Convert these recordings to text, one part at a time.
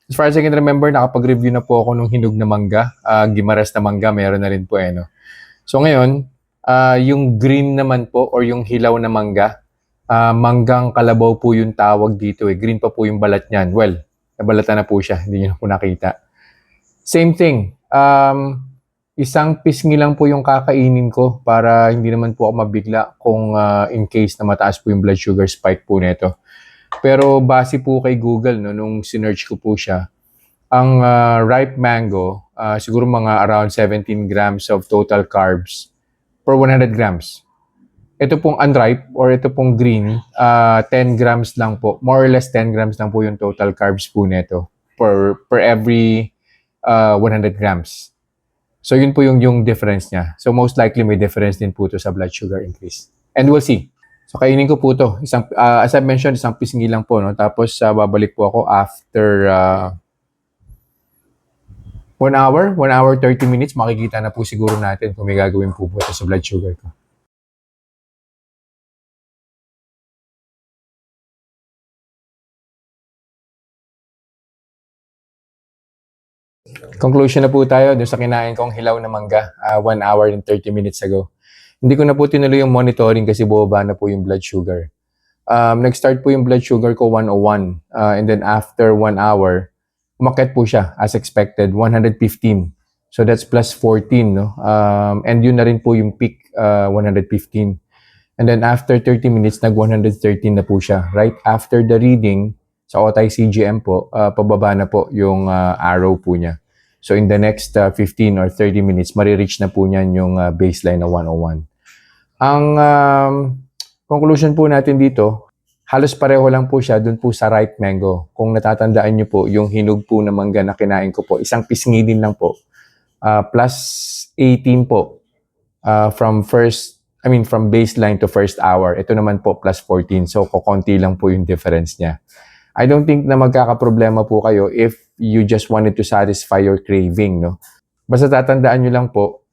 As far as I can remember, nakapag-review na po ako nung hinog na mangga. Gimares na mangga, meron na rin po no. So ngayon, yung green naman po or yung hilaw na mangga, manggang kalabaw po yung tawag dito Green pa po yung balat niyan. Well, nabalatan na po siya, hindi niyo na po nakita. Same thing. Isang pisngi lang po yung kakainin ko para hindi naman po ako mabigla kung in case na mataas po yung blood sugar spike po nito. Pero base po kay Google, no, nung sinearch ko po siya, ang ripe mango, siguro mga around 17 grams of total carbs per 100 grams. Ito pong unripe or ito pong green, 10 grams lang po. More or less 10 grams lang po yung total carbs po nito per every 100 grams. So yun po yung difference niya. So most likely may difference din po to sa blood sugar increase. And we'll see. So kainin ko po to. As I mentioned, isang pisngi lang po. No? Tapos babalik po ako after 1 hour, 1 hour 30 minutes. Makikita na po siguro natin kung may gagawin po po ito sa blood sugar ko. Conclusion na po tayo dun sa kinain kong hilaw na mangga 1 hour and 30 minutes ago. Hindi ko na po tinuloy yung monitoring kasi bumaba na po yung blood sugar. Nag-start po yung blood sugar ko 101 and then after 1 hour, umakyat po siya as expected, 115. So that's plus 14, no? And yun na rin po yung peak, 115. And then after 30 minutes, nag-113 na po siya. Right after the reading, sa OTI CGM po, pababa na po yung arrow po niya. So in the next 15 or 30 minutes, marireach na po niyan yung baseline na 101. Ang conclusion po natin dito, halos pareho lang po siya dun po sa ripe mango. Kung natatandaan niyo po, yung hinog po na mangga na kinain ko po, isang pisngi din lang po. Plus 18 po from baseline to first hour. Ito naman po plus 14. So kukonti lang po yung difference niya. I don't think na magkakaproblema po kayo if you just wanted to satisfy your craving, no? Basta tatandaan nyo lang po,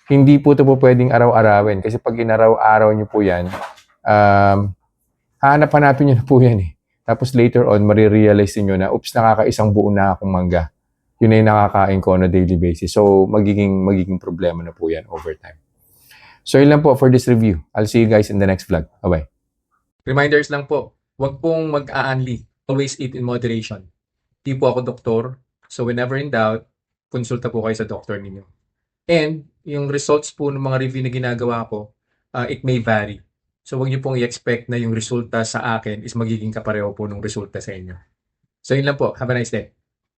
hindi po ito po pwedeng araw-arawin. Kasi pag inaraw-araw nyo po yan, hanap-hanapin nyo na po yan eh. Tapos later on, marirealize nyo na, oops, nakakaisang buo na akong mangga. Yun na yung nakakain ko on a daily basis. So, magiging problema na po yan over time. So, yun lang po for this review. I'll see you guys in the next vlog. Bye-bye. Reminders lang po, huwag pong mag-aanli. Always eat in moderation. Di po ako doktor, so whenever in doubt, konsulta po kayo sa doktor ninyo. And yung results po ng mga review na ginagawa ko, it may vary. So huwag niyo pong i-expect na yung resulta sa akin is magiging kapareho po ng resulta sa inyo. So yun lang po. Have a nice day.